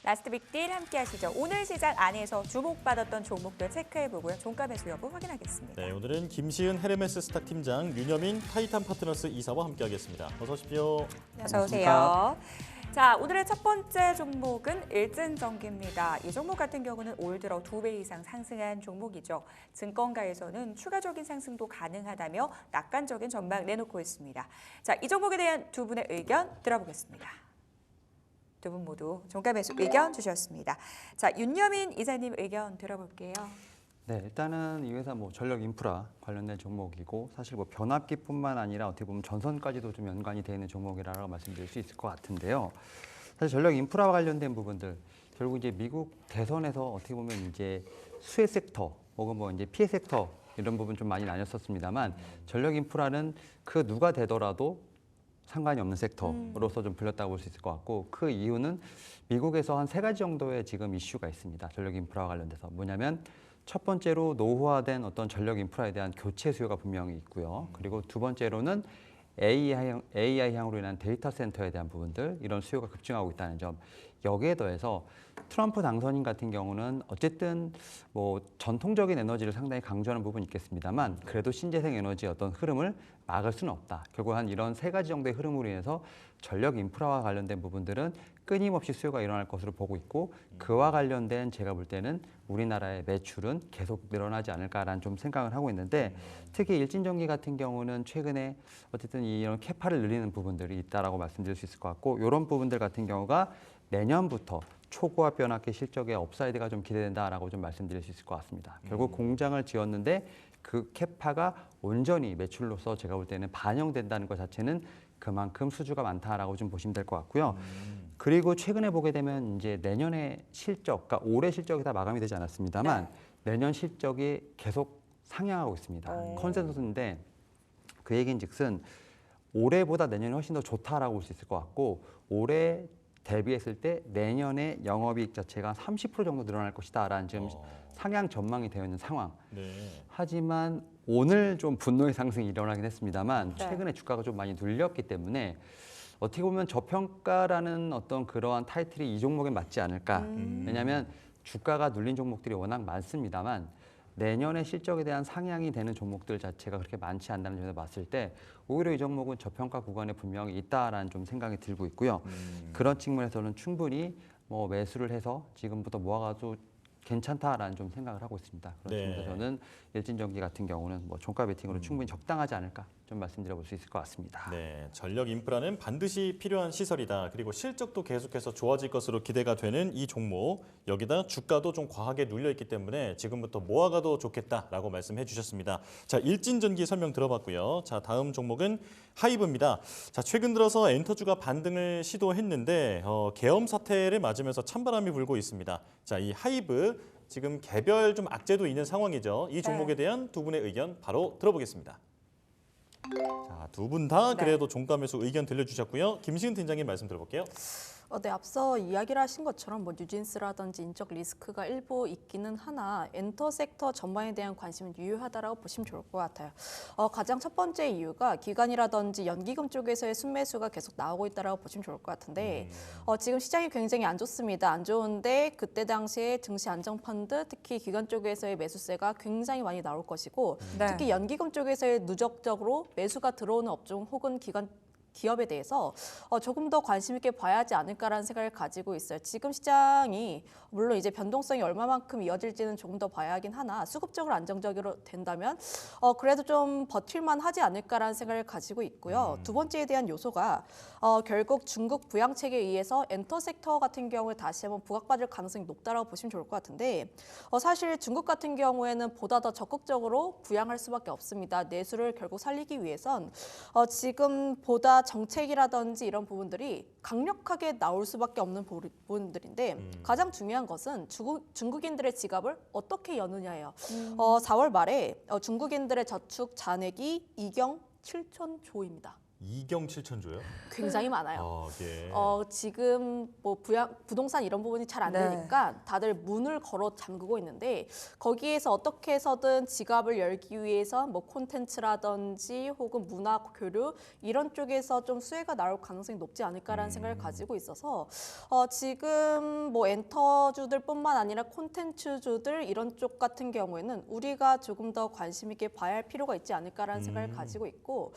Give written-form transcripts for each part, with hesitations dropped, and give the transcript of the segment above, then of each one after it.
라스트 빅딜 함께 하시죠. 오늘 시장 안에서 주목받았던 종목들 체크해보고요. 종가 매수 여부 확인하겠습니다. 네, 오늘은 김시은 헤르메스 스탁 팀장, 윤여민 타이탄 파트너스 이사와 함께하겠습니다. 어서 오십시오. 어서 오세요. 자, 오늘의 첫 번째 종목은 일진전기입니다. 이 종목 같은 경우는 올 들어 2배 이상 상승한 종목이죠. 증권가에서는 추가적인 상승도 가능하다며 낙관적인 전망 내놓고 있습니다. 자, 이 종목에 대한 두 분의 의견 들어보겠습니다. 두 분 모두 종가 매수 의견 주셨습니다. 자, 윤여민 이사님 의견 들어볼게요. 네, 일단은 이 회사 전력 인프라 관련된 종목이고 사실 변압기뿐만 아니라 어떻게 보면 전선까지도 좀 연관이 되어 있는 종목이라고 말씀드릴 수 있을 것 같은데요. 사실 전력 인프라와 관련된 부분들 결국 이제 미국 대선에서 어떻게 보면 이제 수혜 섹터 혹은 이제 피해 섹터 이런 부분 좀 많이 나뉘었었습니다만 전력 인프라는 그 누가 되더라도 상관이 없는 섹터로서 좀 불렸다고 볼 수 있을 것 같고 그 이유는 미국에서 한 3가지 정도의 지금 이슈가 있습니다. 전력 인프라와 관련돼서 뭐냐면 첫 번째로 노후화된 어떤 전력 인프라에 대한 교체 수요가 분명히 있고요. 그리고 두 번째로는 AI향으로 인한 데이터 센터에 대한 부분들 이런 수요가 급증하고 있다는 점. 여기에 더해서 트럼프 당선인 같은 경우는 어쨌든 전통적인 에너지를 상당히 강조하는 부분이 있겠습니다만 그래도 신재생 에너지의 어떤 흐름을 막을 수는 없다. 결국 한 이런 3가지 정도의 흐름으로 인해서 전력 인프라와 관련된 부분들은 끊임없이 수요가 일어날 것으로 보고 있고 그와 관련된 제가 볼 때는 우리나라의 매출은 계속 늘어나지 않을까라는 좀 생각을 하고 있는데 특히 일진전기 같은 경우는 최근에 어쨌든 이런 캐파를 늘리는 부분들이 있다라고 말씀드릴 수 있을 것 같고 이런 부분들 같은 경우가 내년부터 초고압 변압기 실적의 업사이드가 좀 기대된다라고 좀 말씀드릴 수 있을 것 같습니다. 결국 공장을 지었는데 그 캐파가 온전히 매출로서 제가 볼 때는 반영된다는 것 자체는 그만큼 수주가 많다라고 좀 보시면 될 것 같고요. 그리고 최근에 보게 되면 이제 내년의 실적, 그러니까 올해 실적이 다 마감이 되지 않았습니다만 내년 실적이 계속 상향하고 있습니다. 컨센서스인데 그 얘기인즉슨 올해보다 내년이 훨씬 더 좋다라고 볼 수 있을 것 같고 올해 대비했을 때 내년에 영업이익 자체가 30% 정도 늘어날 것이다라는 지금 상향 전망이 되어 있는 상황. 네. 하지만 오늘 좀 분노의 상승이 일어나긴 했습니다만 최근에 주가가 좀 많이 눌렸기 때문에 어떻게 보면 저평가라는 어떤 그러한 타이틀이 이 종목에 맞지 않을까. 왜냐하면 주가가 눌린 종목들이 워낙 많습니다만 내년의 실적에 대한 상향이 되는 종목들 자체가 그렇게 많지 않다는 점에서 봤을 때 오히려 이 종목은 저평가 구간에 분명히 있다라는 좀 생각이 들고 있고요. 그런 측면에서는 충분히 매수를 해서 지금부터 모아가지고 괜찮다라는 좀 생각을 하고 있습니다. 그런 측면에서 저는 일진전기 같은 경우는 종가 베팅으로 충분히 적당하지 않을까 좀 말씀드려볼 수 있을 것 같습니다. 네, 전력 인프라는 반드시 필요한 시설이다. 그리고 실적도 계속해서 좋아질 것으로 기대가 되는 이 종목. 여기다 주가도 좀 과하게 눌려 있기 때문에 지금부터 모아가도 좋겠다라고 말씀해 주셨습니다. 자, 일진전기 설명 들어봤고요. 자, 다음 종목은 하이브입니다. 자, 최근 들어서 엔터주가 반등을 시도했는데 계엄 사태를 맞으면서 찬바람이 불고 있습니다. 자, 이 하이브 지금 개별 좀 악재도 있는 상황이죠. 이 종목에 대한 두 분의 의견 바로 들어보겠습니다. 자, 두 분 다 그래도 종가 매수 의견 들려주셨고요. 김시은 팀장님 말씀 들어볼게요. 네, 앞서 이야기를 하신 것처럼 뉴진스라든지 인적 리스크가 일부 있기는 하나 엔터 섹터 전반에 대한 관심은 유효하다라고 보시면 좋을 것 같아요. 가장 첫 번째 이유가 기관이라든지 연기금 쪽에서의 순매수가 계속 나오고 있다라고 보시면 좋을 것 같은데 지금 시장이 굉장히 안 좋습니다. 안 좋은데 그때 당시에 증시 안정펀드 특히 기관 쪽에서의 매수세가 굉장히 많이 나올 것이고 특히 연기금 쪽에서의 누적적으로 매수가 들어오는 업종 혹은 기업에 대해서 조금 더 관심 있게 봐야 하지 않을까라는 생각을 가지고 있어요. 지금 시장이 물론 이제 변동성이 얼마만큼 이어질지는 조금 더 봐야 하긴 하나 수급적으로 안정적으로 된다면 그래도 좀 버틸만 하지 않을까라는 생각을 가지고 있고요. 두 번째에 대한 요소가 결국 중국 부양책에 의해서 엔터 섹터 같은 경우에 다시 한번 부각받을 가능성이 높다라고 보시면 좋을 것 같은데 사실 중국 같은 경우에는 보다 더 적극적으로 부양할 수밖에 없습니다. 내수를 결국 살리기 위해선 지금 보다 정책이라든지 이런 부분들이 강력하게 나올 수밖에 없는 부분들인데 가장 중요한 것은 중국인들의 지갑을 어떻게 여느냐예요. 4월 말에 중국인들의 저축 잔액이 2경 7천 조입니다. 2경 7천조요? 굉장히 많아요. 예. 지금 뭐 부동산 이런 부분이 잘 안 네. 되니까 다들 문을 걸어 잠그고 있는데 거기에서 어떻게 해서든 지갑을 열기 위해서 뭐 콘텐츠라든지 혹은 문화 교류 이런 쪽에서 좀 수혜가 나올 가능성이 높지 않을까라는 생각을 가지고 있어서 지금 뭐 엔터주들뿐만 아니라 콘텐츠주들 이런 쪽 같은 경우에는 우리가 조금 더 관심 있게 봐야 할 필요가 있지 않을까라는 생각을 가지고 있고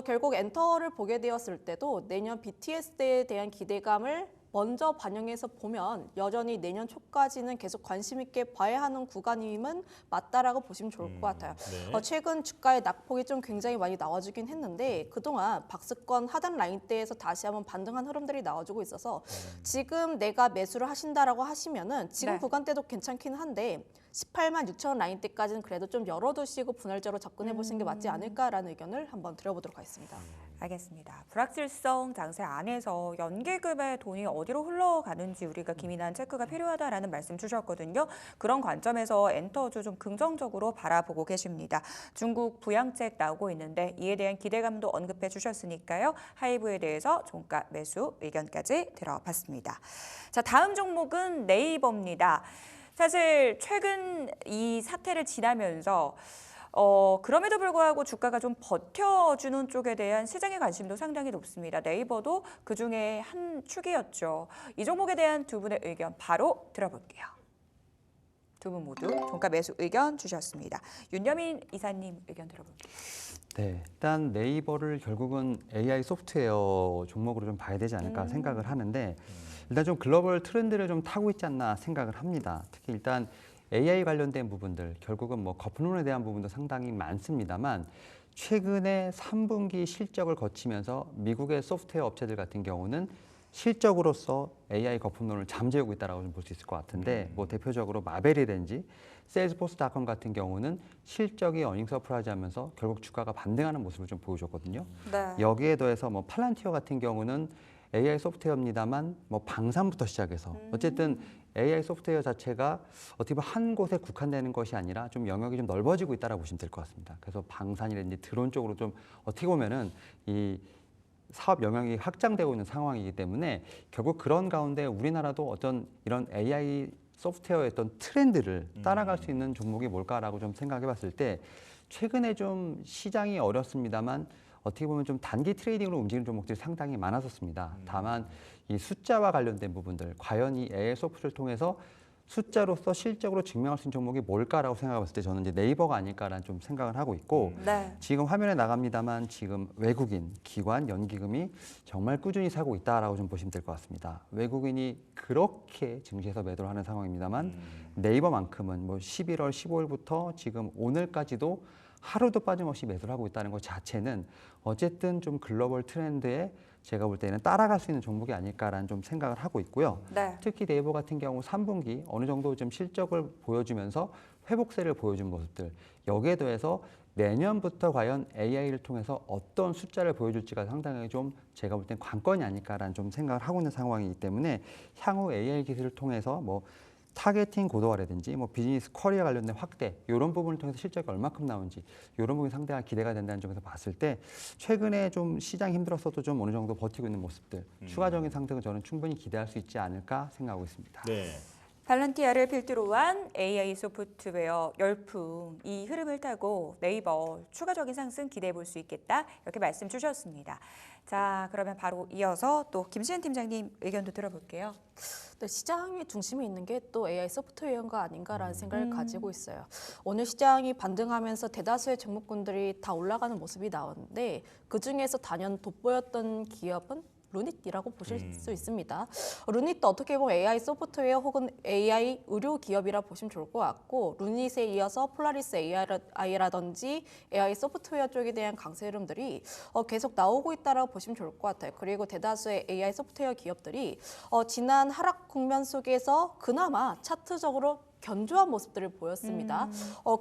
결국 엔터를 보게 되었을 때도 내년 BTS에 대한 기대감을 먼저 반영해서 보면 여전히 내년 초까지는 계속 관심 있게 봐야 하는 구간임은 맞다라고 보시면 좋을 것 같아요. 네. 최근 주가의 낙폭이 좀 굉장히 많이 나와주긴 했는데 그동안 박스권 하단 라인대에서 다시 한번 반등한 흐름들이 나와주고 있어서 지금 내가 매수를 하신다라고 하시면은 지금 네. 구간대도 괜찮긴 한데 18만 6천 라인대까지는 그래도 좀 열어두시고 분할적으로 접근해 보시는 게 맞지 않을까라는 의견을 한번 드려보도록 하겠습니다. 알겠습니다. 불확실성 장세 안에서 연계급의 돈이 어디로 흘러가는지 우리가 기민한 체크가 필요하다라는 말씀 주셨거든요. 그런 관점에서 엔터주 좀 긍정적으로 바라보고 계십니다. 중국 부양책 나오고 있는데 이에 대한 기대감도 언급해 주셨으니까요. 하이브에 대해서 종가 매수 의견까지 들어봤습니다. 자, 다음 종목은 네이버입니다. 사실 최근 이 사태를 지나면서 그럼에도 불구하고 주가가 좀 버텨주는 쪽에 대한 시장의 관심도 상당히 높습니다. 네이버도 그중에 한 축이었죠. 이 종목에 대한 두 분의 의견 바로 들어볼게요. 두 분 모두 종가 매수 의견 주셨습니다. 윤여민 이사님 의견 들어볼게요. 네, 일단 네이버를 결국은 AI 소프트웨어 종목으로 좀 봐야 되지 않을까 생각을 하는데 일단 좀 글로벌 트렌드를 좀 타고 있지 않나 생각을 합니다. 특히 일단 AI 관련된 부분들, 결국은 뭐 거품론에 대한 부분도 상당히 많습니다만 최근에 3분기 실적을 거치면서 미국의 소프트웨어 업체들 같은 경우는 실적으로서 AI 거품론을 잠재우고 있다라고 좀 볼 수 있을 것 같은데 뭐 대표적으로 마벨이든지 세일즈포스닷컴 같은 경우는 실적이 어닝 서프라이즈 하면서 결국 주가가 반등하는 모습을 좀 보여줬거든요. 네. 여기에 더해서 뭐 팔란티어 같은 경우는 AI 소프트웨어입니다만 뭐 방산부터 시작해서 어쨌든 AI 소프트웨어 자체가 어떻게 보면 한 곳에 국한되는 것이 아니라 좀 영역이 좀 넓어지고 있다라고 보시면 될 것 같습니다. 그래서 방산이라든지 드론 쪽으로 좀 어떻게 보면은 이 사업 영역이 확장되고 있는 상황이기 때문에 결국 그런 가운데 우리나라도 어떤 이런 AI 소프트웨어의 어떤 트렌드를 따라갈 수 있는 종목이 뭘까라고 좀 생각해 봤을 때 최근에 좀 시장이 어렵습니다만 어떻게 보면 좀 단기 트레이딩으로 움직이는 종목들이 상당히 많았었습니다. 다만 이 숫자와 관련된 부분들, 과연 이 AI 소프트를 통해서 숫자로서 실적으로 증명할 수 있는 종목이 뭘까라고 생각해 봤을 때 저는 이제 네이버가 아닐까라는 좀 생각을 하고 있고 네. 지금 화면에 나갑니다만 지금 외국인, 기관, 연기금이 정말 꾸준히 사고 있다라고 좀 보시면 될 것 같습니다. 외국인이 그렇게 증시에서 매도를 하는 상황입니다만 네이버만큼은 뭐 11월 15일부터 지금 오늘까지도 하루도 빠짐없이 매수를 하고 있다는 것 자체는 어쨌든 좀 글로벌 트렌드에 제가 볼 때는 따라갈 수 있는 종목이 아닐까라는 좀 생각을 하고 있고요. 네. 특히 네이버 같은 경우 3분기 어느 정도 좀 실적을 보여주면서 회복세를 보여준 모습들 여기에 더해서 내년부터 과연 AI를 통해서 어떤 숫자를 보여줄지가 상당히 좀 제가 볼 땐 관건이 아닐까라는 좀 생각을 하고 있는 상황이기 때문에 향후 AI 기술을 통해서 뭐 타겟팅 고도화라든지 뭐 비즈니스 커리어 관련된 확대 이런 부분을 통해서 실적이 얼마큼 나오는지 이런 부분이 상당히 기대가 된다는 점에서 봤을 때 최근에 좀 시장이 힘들었어도 좀 어느 정도 버티고 있는 모습들 추가적인 상승은 저는 충분히 기대할 수 있지 않을까 생각하고 있습니다. 네. 팔란티아를 필두로 한 AI 소프트웨어 열풍 이 흐름을 타고 네이버 추가적인 상승 기대해 볼 수 있겠다 이렇게 말씀 주셨습니다. 자, 그러면 바로 이어서 또 김시현 팀장님 의견도 들어볼게요. 네, 시장의 중심에 있는 게 또 AI 소프트웨어가 아닌가라는 생각을 가지고 있어요. 오늘 시장이 반등하면서 대다수의 종목군들이 다 올라가는 모습이 나오는데 그중에서 단연 돋보였던 기업은 루닛이라고 보실 수 있습니다. 루닛도 어떻게 보면 AI 소프트웨어 혹은 AI 의료 기업이라 보시면 좋을 것 같고 루닛에 이어서 폴라리스 AI라든지 AI 소프트웨어 쪽에 대한 강세 흐름들이 계속 나오고 있다라고 보시면 좋을 것 같아요. 그리고 대다수의 AI 소프트웨어 기업들이 지난 하락 국면 속에서 그나마 차트적으로 견조한 모습들을 보였습니다.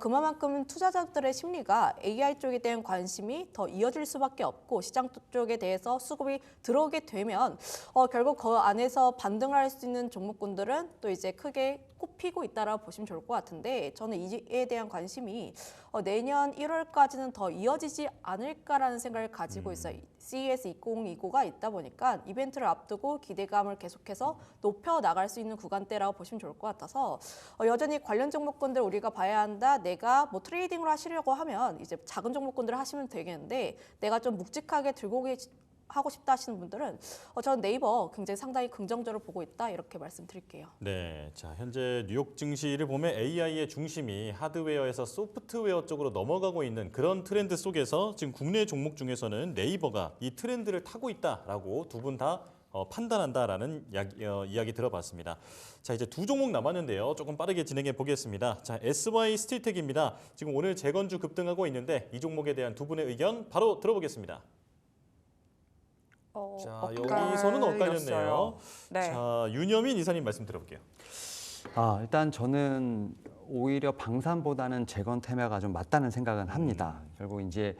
그만큼 투자자들의 심리가 AI 쪽에 대한 관심이 더 이어질 수밖에 없고 시장 쪽에 대해서 수급이 들어오게 되면 결국 그 안에서 반등을 할 수 있는 종목군들은 또 이제 크게 꼽히고 있다라고 보시면 좋을 것 같은데 저는 이에 대한 관심이 내년 1월까지는 더 이어지지 않을까라는 생각을 가지고 있어요. CES 2025가 있다 보니까 이벤트를 앞두고 기대감을 계속해서 높여 나갈 수 있는 구간대라고 보시면 좋을 것 같아서 여전히 관련 종목군들 우리가 봐야 한다. 내가 뭐 트레이딩으로 하시려고 하면 이제 작은 종목군들을 하시면 되겠는데 내가 좀 묵직하게 들고 하고 싶다 하시는 분들은 저는 네이버 굉장히 상당히 긍정적으로 보고 있다 이렇게 말씀드릴게요. 네, 자 현재 뉴욕 증시를 보면 AI의 중심이 하드웨어에서 소프트웨어 쪽으로 넘어가고 있는 그런 트렌드 속에서 지금 국내 종목 중에서는 네이버가 이 트렌드를 타고 있다라고 두 분 다 판단한다라는 이야기 들어봤습니다. 자 이제 두 종목 남았는데요. 조금 빠르게 진행해 보겠습니다. 자 SY 스틸텍입니다. 지금 오늘 재건주 급등하고 있는데 이 종목에 대한 두 분의 의견 바로 들어보겠습니다. 자 여기서는 엇갈렸네요. 네. 자 윤여민 이사님 말씀 들어볼게요. 일단 저는 오히려 방산보다는 재건 테마가 좀 맞다는 생각은 합니다. 결국 이제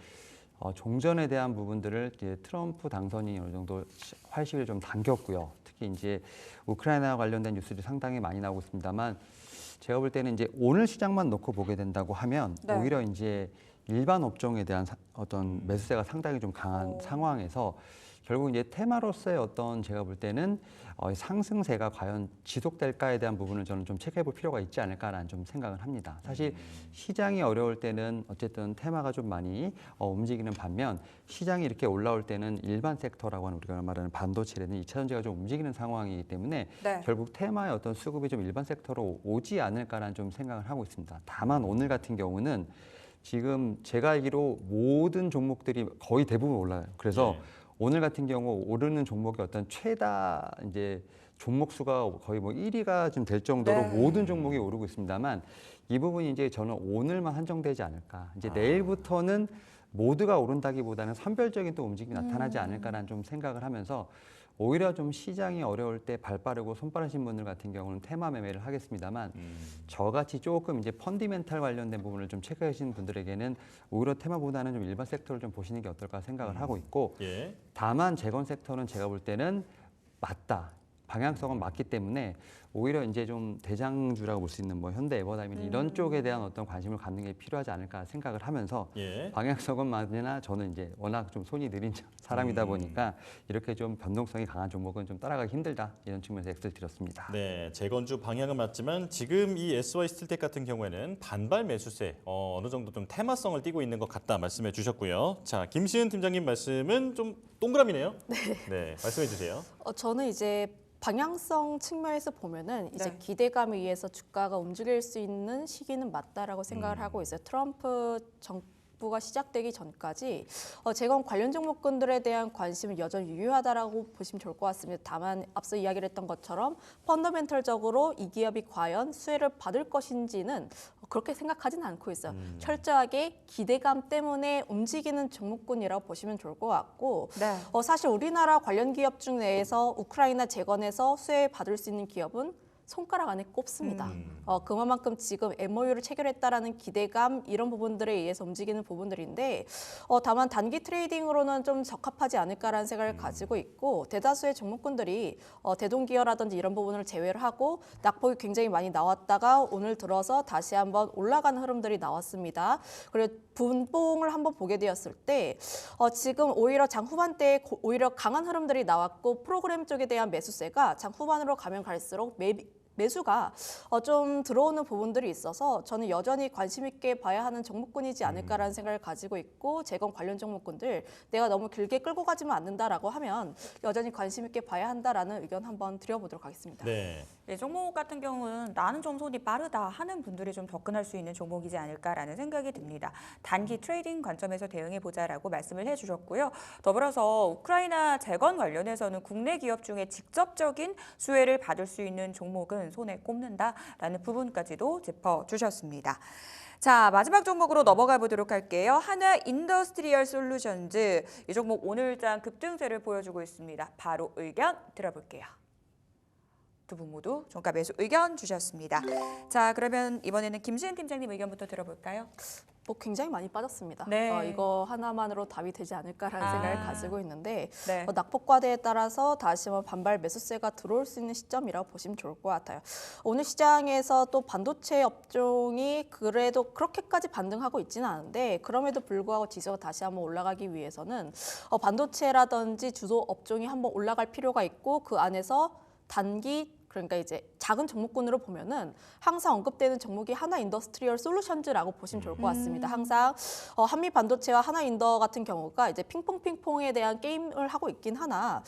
종전에 대한 부분들을 이제 트럼프 당선이 어느 정도 활시를 좀 당겼고요. 특히 이제 우크라이나와 관련된 뉴스들이 상당히 많이 나오고 있습니다만 제가 볼 때는 이제 오늘 시장만 놓고 보게 된다고 하면 네. 오히려 이제 일반 업종에 대한 어떤 매수세가 상당히 좀 강한 상황에서 결국 이제 테마로서의 어떤 제가 볼 때는 상승세가 과연 지속될까에 대한 부분을 저는 좀 체크해 볼 필요가 있지 않을까라는 좀 생각을 합니다. 사실 시장이 어려울 때는 어쨌든 테마가 좀 많이 움직이는 반면 시장이 이렇게 올라올 때는 일반 섹터라고 하는 우리가 말하는 반도체라는 2차 전지가 좀 움직이는 상황이기 때문에 네. 결국 테마의 어떤 수급이 좀 일반 섹터로 오지 않을까라는 좀 생각을 하고 있습니다. 다만 오늘 같은 경우는 지금 제가 알기로 모든 종목들이 거의 대부분 올라요. 그래서 네. 오늘 같은 경우 오르는 종목의 어떤 최다 이제 종목 수가 거의 뭐 1위가 좀 될 정도로 네. 모든 종목이 오르고 있습니다만 이 부분이 이제 저는 오늘만 한정되지 않을까. 이제 내일부터는 모두가 오른다기보다는 선별적인 또 움직임이 나타나지 않을까라는 좀 생각을 하면서 오히려 좀 시장이 어려울 때 발 빠르고 손 빠르신 분들 같은 경우는 테마 매매를 하겠습니다만 저같이 조금 이제 펀디멘탈 관련된 부분을 좀 체크하시는 분들에게는 오히려 테마보다는 좀 일반 섹터를 좀 보시는 게 어떨까 생각을 하고 있고 예. 다만 재건 섹터는 제가 볼 때는 맞다. 방향성은 맞기 때문에 오히려 이제 좀 대장주라고 볼 수 있는 뭐 현대 에버다임이나 이런 쪽에 대한 어떤 관심을 갖는 게 필요하지 않을까 생각을 하면서 예. 방향성은 맞으나 저는 이제 워낙 좀 손이 느린 사람이다 보니까 이렇게 좀 변동성이 강한 종목은 좀 따라가기 힘들다 이런 측면에서 X를 드렸습니다. 네, 재건주 방향은 맞지만 지금 이 SY 스틸텍 같은 경우에는 반발 매수세 어느 정도 좀 테마성을 띠고 있는 것 같다 말씀해 주셨고요. 자, 김시은 팀장님 말씀은 좀 동그라미네요. 네, 말씀해 주세요. 저는 이제 방향성 측면에서 보면은 이제 네. 기대감에 의해서 주가가 움직일 수 있는 시기는 맞다라고 생각을 하고 있어요. 트럼프 정부가 시작되기 전까지 재건 관련 종목군들에 대한 관심은 여전히 유효하다라고 보시면 좋을 것 같습니다. 다만 앞서 이야기를 했던 것처럼 펀더멘털적으로 이 기업이 과연 수혜를 받을 것인지는 그렇게 생각하지는 않고 있어요. 철저하게 기대감 때문에 움직이는 종목군이라고 보시면 좋을 것 같고 네. 사실 우리나라 관련 기업 중 내에서 우크라이나 재건에서 수혜 받을 수 있는 기업은 손가락 안에 꼽습니다. 그만큼 지금 MOU를 체결했다라는 기대감 이런 부분들에 의해서 움직이는 부분들인데 다만 단기 트레이딩으로는 좀 적합하지 않을까라는 생각을 가지고 있고 대다수의 종목군들이 대동기어라든지 이런 부분을 제외를 하고 낙폭이 굉장히 많이 나왔다가 오늘 들어서 다시 한번 올라가는 흐름들이 나왔습니다. 그리고 분봉을 한번 보게 되었을 때 지금 오히려 장 후반대에 오히려 강한 흐름들이 나왔고 프로그램 쪽에 대한 매수세가 장 후반으로 가면 갈수록 매수가 좀 들어오는 부분들이 있어서 저는 여전히 관심 있게 봐야 하는 종목군이지 않을까라는 생각을 가지고 있고 재건 관련 종목군들 내가 너무 길게 끌고 가지만 않는다라고 하면 여전히 관심 있게 봐야 한다라는 의견 한번 드려보도록 하겠습니다. 네. 이 종목 같은 경우는 나는 좀 손이 빠르다 하는 분들이 좀 접근할 수 있는 종목이지 않을까라는 생각이 듭니다. 단기 트레이딩 관점에서 대응해보자라고 말씀을 해주셨고요. 더불어서 우크라이나 재건 관련해서는 국내 기업 중에 직접적인 수혜를 받을 수 있는 종목은 손에 꼽는다라는 부분까지도 짚어주셨습니다. 자, 마지막 종목으로 넘어가 보도록 할게요. 하나 인더스트리얼 솔루션즈. 이 종목 오늘장 급등세를 보여주고 있습니다. 바로 의견 들어볼게요. 두 분 모두 종가 매수 의견 주셨습니다. 자, 그러면 이번에는 김시은 팀장님 의견부터 들어볼까요? 뭐 굉장히 많이 빠졌습니다. 네. 이거 하나만으로 답이 되지 않을까라는 생각을 가지고 있는데 네. 낙폭과대에 따라서 다시 한번 반발 매수세가 들어올 수 있는 시점이라고 보시면 좋을 것 같아요. 오늘 시장에서 또 반도체 업종이 그래도 그렇게까지 반등하고 있지는 않은데 그럼에도 불구하고 지수가 다시 한번 올라가기 위해서는 반도체라든지 주도 업종이 한번 올라갈 필요가 있고 그 안에서 단기 그러니까 이제 작은 종목군으로 보면은 항상 언급되는 종목이 하나 인더스트리얼 솔루션즈라고 보시면 좋을 것 같습니다. 항상 한미 반도체와 하나 인더 같은 경우가 이제 핑퐁에 대한 게임을 하고 있긴 하나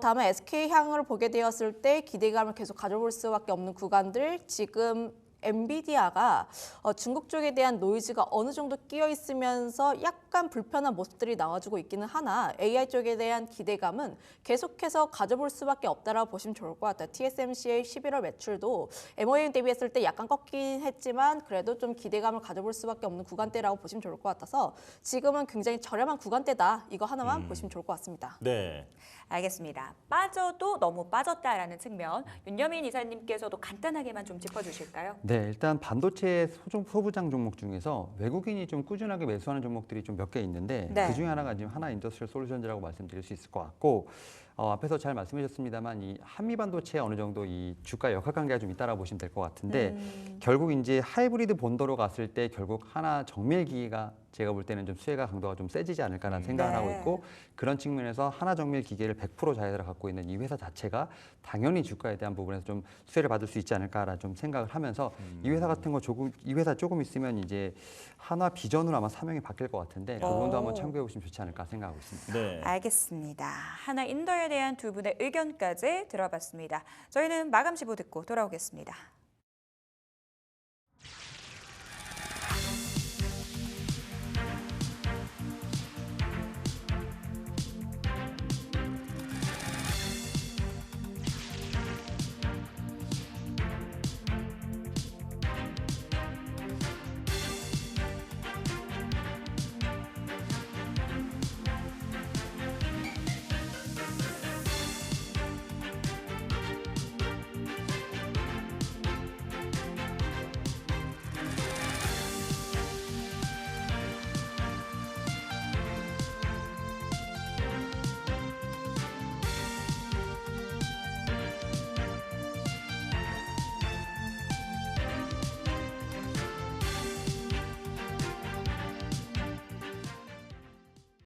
다음에 SK 향을 보게 되었을 때 기대감을 계속 가져볼 수밖에 없는 구간들 지금 엔비디아가 중국 쪽에 대한 노이즈가 어느 정도 끼어 있으면서 약간 불편한 모습들이 나와주고 있기는 하나 AI 쪽에 대한 기대감은 계속해서 가져볼 수밖에 없다라고 보시면 좋을 것 같아요. TSMC의 11월 매출도 MOM 대비했을 때 약간 꺾이긴 했지만 그래도 좀 기대감을 가져볼 수밖에 없는 구간대라고 보시면 좋을 것 같아서 지금은 굉장히 저렴한 구간대다. 이거 하나만 보시면 좋을 것 같습니다. 네. 알겠습니다. 빠져도 너무 빠졌다라는 측면 윤여민 이사님께서도 간단하게만 좀 짚어주실까요? 네, 일단 반도체 소부장 종목 중에서 외국인이 좀 꾸준하게 매수하는 종목들이 좀 몇 개 있는데 네. 그 중에 하나가 지금 하나 인더스트리얼 솔루션즈라고 말씀드릴 수 있을 것 같고 앞에서 잘 말씀해 주셨습니다만 이 한미 반도체에 어느 정도 이 주가 역학관계가 좀 있다라고 보시면 될 것 같은데 결국 이제 하이브리드 본도로 갔을 때 결국 하나 정밀기기가 제가 볼 때는 좀 수혜가 강도가 좀 세지지 않을까라는 생각을 네. 하고 있고 그런 측면에서 하나 정밀 기계를 100% 자회사로 갖고 있는 이 회사 자체가 당연히 주가에 대한 부분에서 좀 수혜를 받을 수 있지 않을까라 좀 생각을 하면서 이 회사 같은 거 이 회사 조금 있으면 이제 하나 비전으로 아마 사명이 바뀔 것 같은데 그 부분도 한번 참고해 보시면 좋지 않을까 생각하고 있습니다. 네. 알겠습니다. 하나 인더에 대한 두 분의 의견까지 들어봤습니다. 저희는 마감 시보 듣고 돌아오겠습니다.